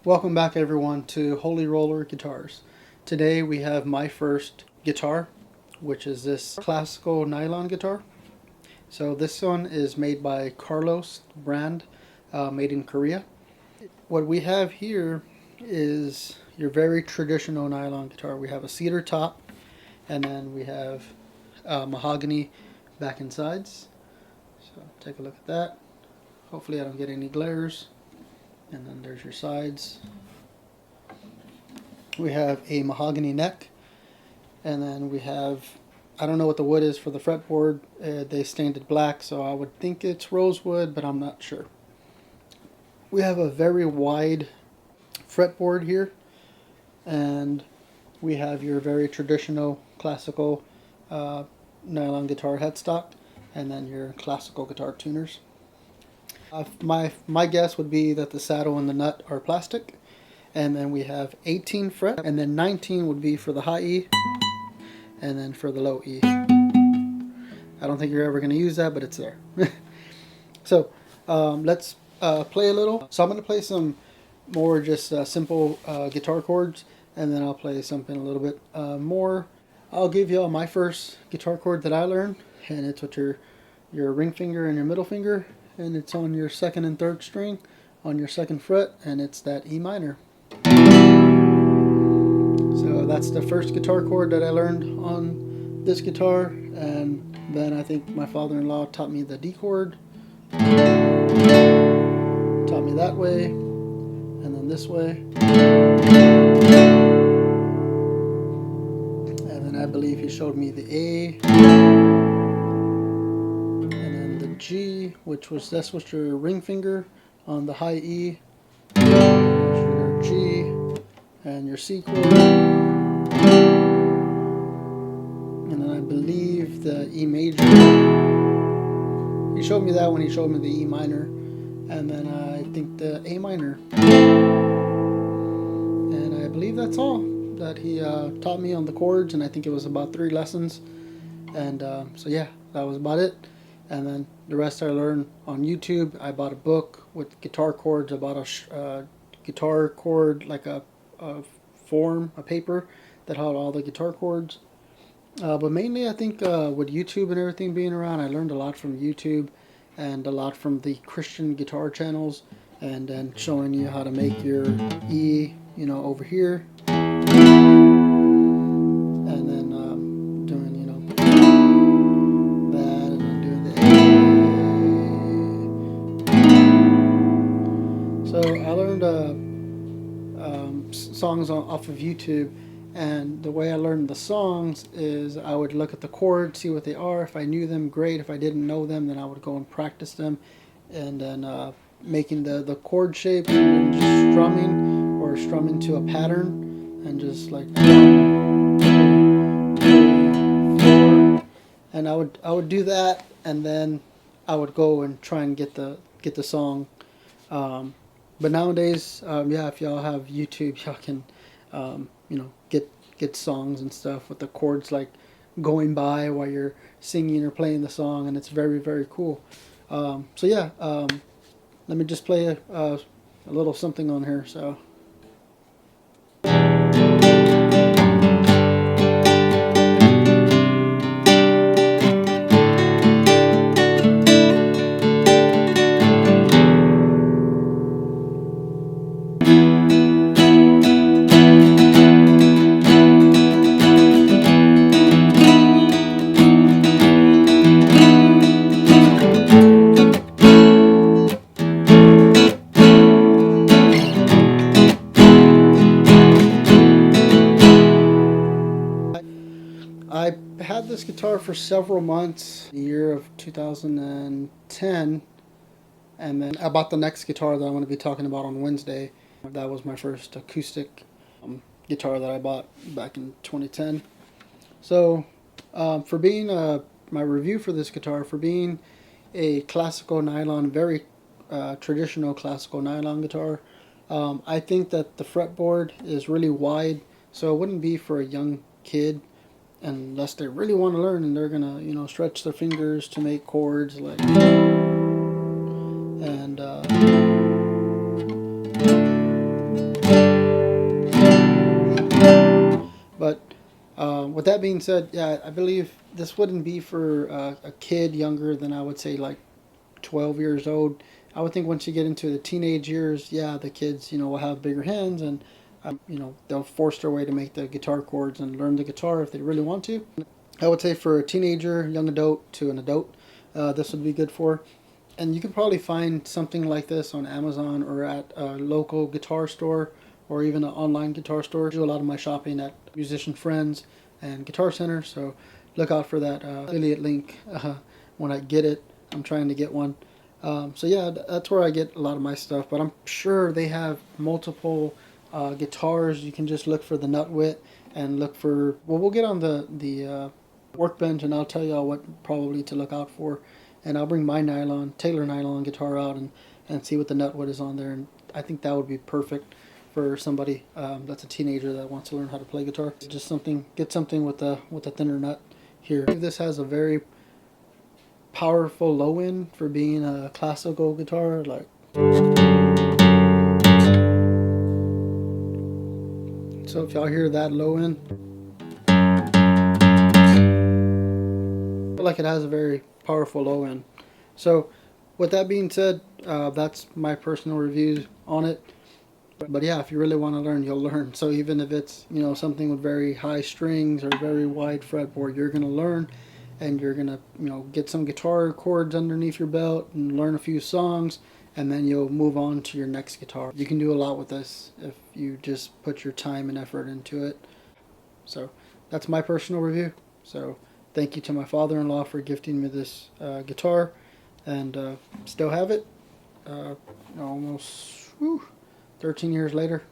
Welcome back everyone to Holy Roller Guitars. Today we have my first guitar, which is this classical nylon guitar. So this one is made by Carlos brand, made in Korea. What we have here is your very traditional nylon guitar. We have a cedar top, and then we have mahogany back and sides. So take a look at that. Hopefully I don't get any glares. And then there's your sides. We have a mahogany neck, and then we have, I don't know what the wood is for the fretboard. They stained it black, so I would think it's rosewood, but I'm not sure. We have a very wide fretboard here, and we have your very traditional classical nylon guitar headstock, and then your classical guitar tuners. My guess would be that the saddle and the nut are plastic, and then we have 18 fret, and then 19 would be for the high E, and then for the low E. I don't think you're ever going to use that, but it's there. So let's play a little. So I'm going to play some more just simple guitar chords, and then I'll play something a little bit more. I'll give you all my first guitar chord that I learned, and it's with your ring finger and your middle finger, and it's on your second and third string on your second fret, and it's that E minor. So that's the first guitar chord that I learned on this guitar, and then I think my father-in-law taught me the D chord, taught me that way, and then this way, and then I believe he showed me the A, G, which was that's what your ring finger on the high E, your G, and your C chord, and then I believe the E major. He showed me that when he showed me the E minor, and then I think the A minor, and I believe that's all that he taught me on the chords, and I think it was about 3 lessons, and so yeah, that was about it. And then the rest I learned on YouTube. I bought a book with guitar chords. I bought a guitar chord, like a form, a paper that had all the guitar chords. But mainly I think with YouTube and everything being around, I learned a lot from YouTube and a lot from the Christian guitar channels, and then showing you how to make your E, over here. And then doing, that, and then doing the A. So I learned songs off of YouTube, and the way I learned the songs is I would look at the chords, see what they are. If I knew them, great. If I didn't know them, then I would go and practice them, and then making the chord shape, and just strumming to a pattern, and just like 1, 2, 3, 4, and I would do that, and then I would go and try and get the song. But nowadays, yeah, if y'all have YouTube, y'all can get songs and stuff with the chords like going by while you're singing or playing the song, and it's very, very cool. So yeah, let me just play a little something on here. So. I had this guitar for several months, the year of 2010, and then I bought the next guitar that I'm going to be talking about on Wednesday. That was my first acoustic guitar that I bought back in 2010. So for being my review for this guitar, for being a classical nylon, very traditional classical nylon guitar, I think that the fretboard is really wide, so it wouldn't be for a young kid unless they really want to learn, and they're gonna stretch their fingers to make chords like, and with that being said, yeah, I believe this wouldn't be for a kid younger than, I would say, like 12 years old. I would think once you get into the teenage years, yeah, the kids, will have bigger hands, and they'll force their way to make the guitar chords and learn the guitar if they really want to. I would say for a teenager, young adult to an adult, this would be good for. And you can probably find something like this on Amazon or at a local guitar store or even an online guitar store. I do a lot of my shopping at Musician Friends and Guitar Center, so look out for that affiliate link when I get it. I'm trying to get one. So yeah, that's where I get a lot of my stuff, but I'm sure they have multiple guitars. You can just look for the nut width and look for, well, we'll get on the workbench and I'll tell y'all what probably to look out for. And I'll bring my Taylor nylon guitar out and see what the nut width is on there. And I think that would be perfect for somebody that's a teenager that wants to learn how to play guitar. Just get something with a thinner nut here. This has a very powerful low end for being a classical guitar. Like, so if y'all hear that low end, I feel like it has a very powerful low end. So with that being said, that's my personal reviews on it. But yeah, if you really want to learn, you'll learn. So even if it's something with very high strings or very wide fretboard, you're going to learn, and you're going to get some guitar chords underneath your belt and learn a few songs, and then you'll move on to your next guitar. You can do a lot with this if you just put your time and effort into it. So that's my personal review. So thank you to my father-in-law for gifting me this guitar, and still have it almost 13 years later.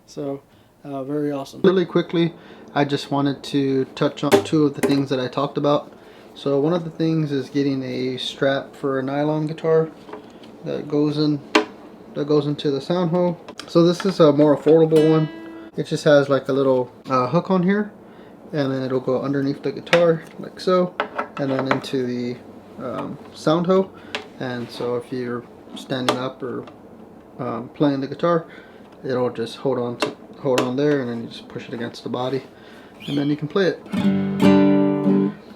So very awesome. Really quickly, I just wanted to touch on two of the things that I talked about. So one of the things is getting a strap for a nylon guitar that goes into the sound hole. So this is a more affordable one. It just has like a little hook on here, and then it'll go underneath the guitar like so, and then into the sound hole. And so if you're standing up or playing the guitar, it'll just hold on there, and then you just push it against the body, and then you can play it.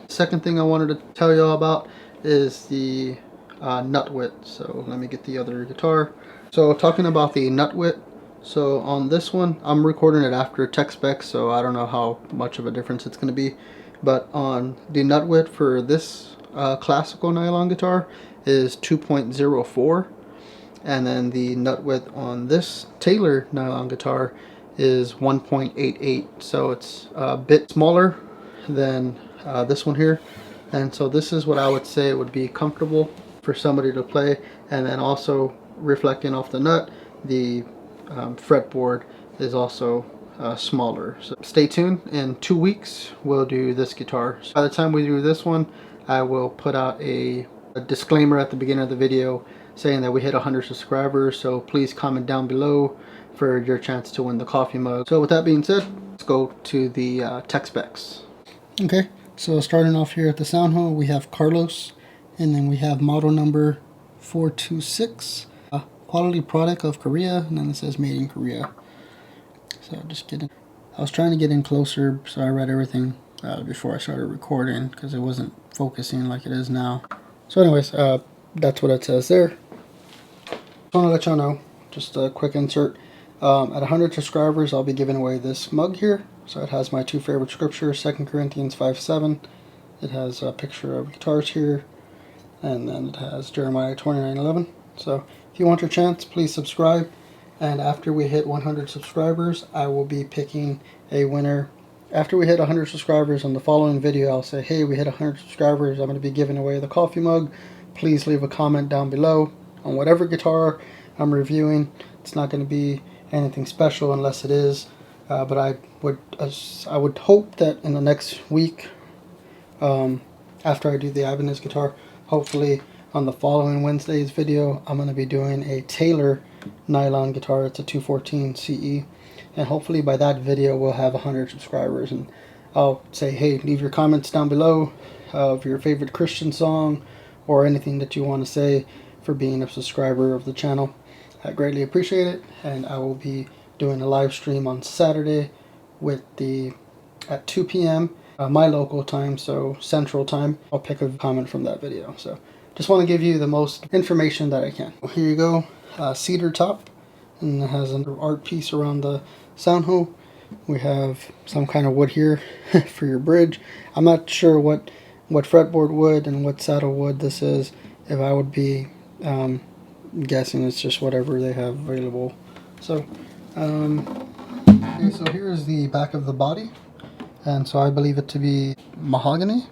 Second thing I wanted to tell y'all about is the nut width. So let me get the other guitar. So talking about the nut width, so on this one, I'm recording it after tech specs, so I don't know how much of a difference it's going to be, but on the nut width for this classical nylon guitar is 2.04, and then the nut width on this Taylor nylon guitar is 1.88, so it's a bit smaller than this one here. And so this is what I would say would be comfortable for somebody to play. And then also reflecting off the nut, the fretboard is also smaller. So stay tuned. In 2 weeks we'll do this guitar. So by the time we do this one, I will put out a disclaimer at the beginning of the video saying that we hit 100 subscribers, so please comment down below for your chance to win the coffee mug. So with that being said, let's go to the tech specs. Okay, so starting off here at the sound hole, we have Carlos, and then we have model number 426, quality product of Korea, and then it says made in Korea. So just kidding. I was trying to get in closer, so I read everything before I started recording because it wasn't focusing like it is now. So anyways, that's what it says there. I want to let y'all know, just a quick insert. At 100 subscribers, I'll be giving away this mug here. So it has my two favorite scriptures, 2 Corinthians 5:7. It has a picture of guitars here, and then it has Jeremiah 29:11. So if you want your chance, please subscribe. And after we hit 100 subscribers, I will be picking a winner. After we hit 100 subscribers on the following video, I'll say, hey, we hit 100 subscribers. I'm going to be giving away the coffee mug. Please leave a comment down below on whatever guitar I'm reviewing. It's not going to be anything special unless it is, but I would hope that in the next week, after I do the Ibanez guitar, hopefully on the following Wednesday's video, I'm going to be doing a Taylor nylon guitar. It's a 214 CE, and hopefully by that video we'll have 100 subscribers, and I'll say, hey, leave your comments down below of your favorite Christian song or anything that you want to say for being a subscriber of the channel. I greatly appreciate it, and I will be doing a live stream on Saturday with the at 2 p.m. My local time, so Central Time. I'll pick a comment from that video. So just want to give you the most information that I can. Here you go, cedar top, and it has an art piece around the sound hole. We have some kind of wood here for your bridge. I'm not sure what fretboard wood and what saddle wood this is. If I would be guessing, it's just whatever they have available. So, okay, so here's the back of the body, and so I believe it to be mahogany.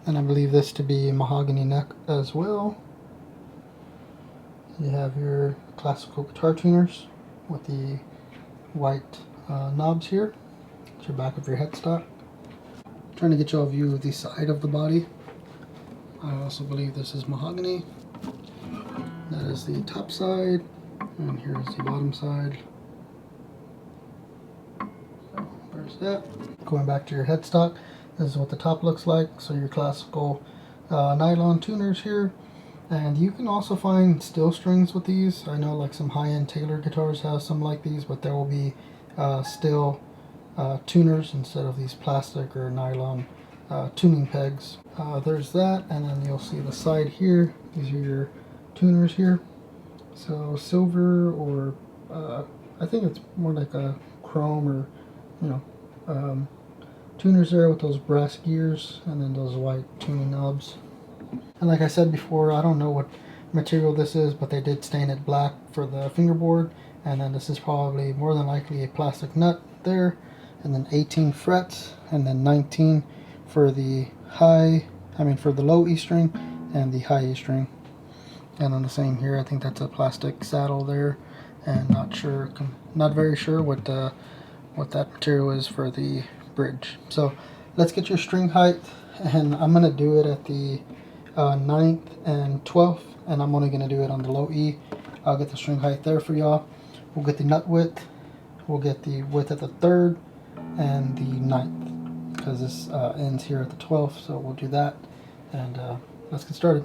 And I believe this to be mahogany neck as well. You have your classical guitar tuners with the white knobs here. It's your back of your headstock. Trying to get you a view of the side of the body. I also believe this is mahogany. That is the top side, and here's the bottom side. So there's that. Going back to your headstock, this is what the top looks like. So your classical nylon tuners here. And you can also find steel strings with these. I know like some high-end Taylor guitars have some like these, but there will be steel tuners instead of these plastic or nylon tuning pegs. There's that, and then you'll see the side here. These are your tuners here. So silver, or I think it's more like a chrome, or tuners there with those brass gears, and then those white tuning knobs. And like I said before, I don't know what material this is, but they did stain it black for the fingerboard. And then this is probably more than likely a plastic nut there. And then 18 frets, and then 19 for the for the low E string and the high E string. And on the same here, I think that's a plastic saddle there. And not very sure what that material is for the bridge. So let's get your string height, and I'm gonna do it at the 9th and 12th, and I'm only going to do it on the low E. I'll get the string height there for y'all. We'll get the nut width, we'll get the width at the 3rd and the 9th, because this ends here at the 12th, so we'll do that, and let's get started.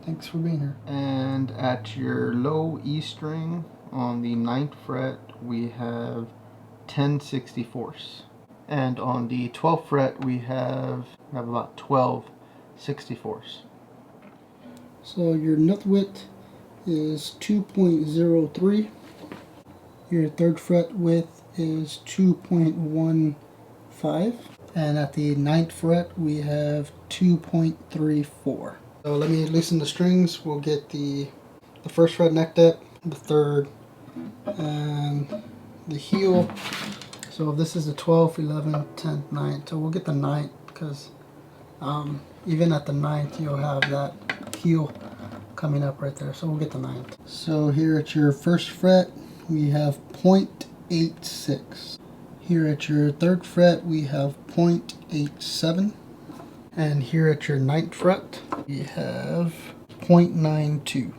Thanks for being here. And at your low E string on the 9th fret, we have 10/64ths, and on the 12th fret we have about 12/64ths. So your nut width is 2.03. Your 3rd fret width is 2.15. And at the 9th fret we have 2.34. So let me loosen the strings. We'll get the 1st fret neck depth, the 3rd, and the heel. So this is the 12th, 11th, 10th, 9th. So we'll get the 9th, because even at the 9th you'll have that heel coming up right there, so we'll get the 9th. So here at your 1st fret we have 0.86. Here at your 3rd fret we have 0.87, and here at your 9th fret we have 0.92.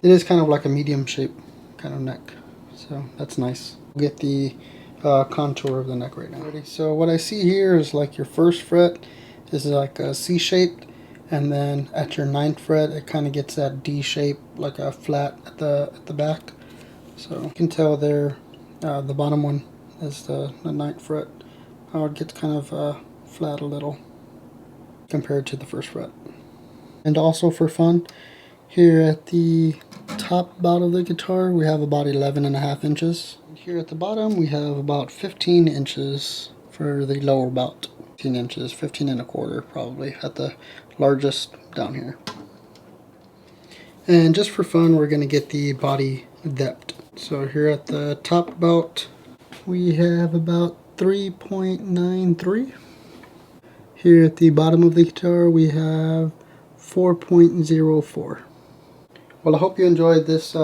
It is kind of like a medium shape kind of neck, so that's nice. We'll get the contour of the neck right now. So what I see here is like your 1st fret is like a C shaped, and then at your 9th fret it kind of gets that D shape, like a flat at the back. So you can tell there, the bottom one is the 9th fret, how it gets kind of flat a little compared to the 1st fret. And also for fun, here at the top bout of the guitar we have about 11.5 inches. Here at the bottom we have about 15 inches for the lower bout. 15 inches, 15.25 probably at the largest down here. And just for fun, we're going to get the body depth. So here at the top bout we have about 3.93. Here at the bottom of the guitar we have 4.04. Well, I hope you enjoyed this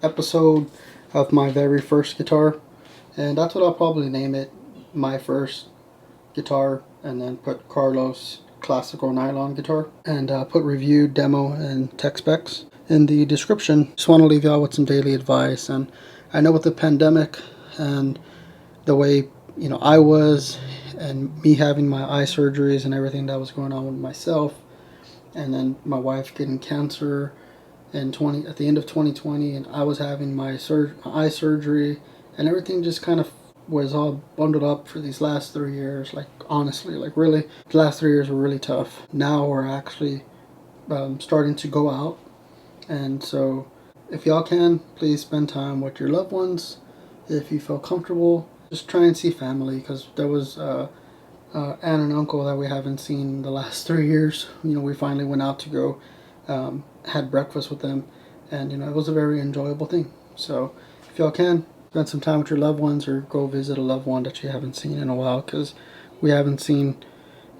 episode of my very first guitar, and that's what I'll probably name it, my first guitar, and then put Carlos classical nylon guitar, and put review, demo, and tech specs in the description. Just want to leave y'all with some daily advice. And I know with the pandemic and the way I was, and me having my eye surgeries and everything that was going on with myself, and then my wife getting cancer, at the end of 2020, and I was having my eye surgery, and everything just kind of was all bundled up for these last 3 years. Like honestly, like really, the last 3 years were really tough. Now we're actually starting to go out, and so if y'all can, please spend time with your loved ones. If you feel comfortable, just try and see family, because there was aunt and uncle that we haven't seen the last 3 years. We finally went out to go, had breakfast with them, and it was a very enjoyable thing. So if y'all can, spend some time with your loved ones, or go visit a loved one that you haven't seen in a while, because we haven't seen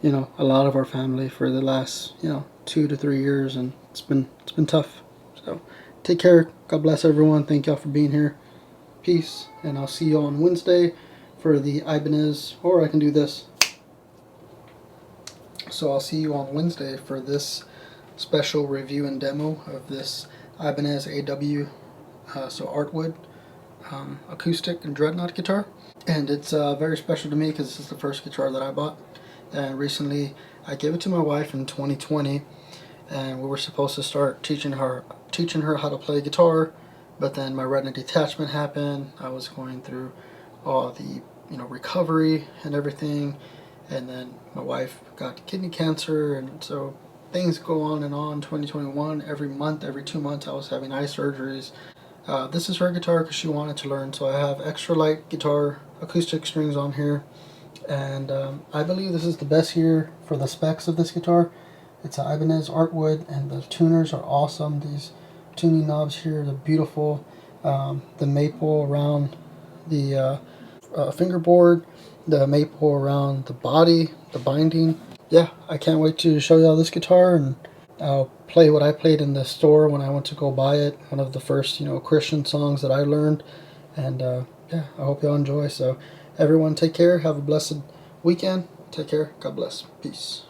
a lot of our family for the last 2 to 3 years, and it's been tough. So take care. God bless everyone. Thank y'all for being here. Peace, and I'll see you on Wednesday for the Ibanez, or I can do this. So I'll see you on Wednesday for this special review and demo of this Ibanez AW, so Artwood acoustic and dreadnought guitar. And it's very special to me because this is the first guitar that I bought. And recently I gave it to my wife in 2020, and we were supposed to start teaching her how to play guitar, but then my retina detachment happened. I was going through all the recovery and everything, and then my wife got kidney cancer, and so things go on and on. 2021, every month, every 2 months, I was having eye surgeries. This is her guitar because she wanted to learn, so I have extra light guitar acoustic strings on here, and I believe this is the best here for the specs of this guitar. It's an Ibanez Artwood, and the tuners are awesome. These tuning knobs here, they're beautiful. The maple around the fingerboard, the maple around the body, the binding. Yeah, I can't wait to show y'all this guitar, and I'll play what I played in the store when I went to go buy it. One of the first, Christian songs that I learned. And yeah, I hope y'all enjoy. So everyone take care. Have a blessed weekend. Take care. God bless. Peace.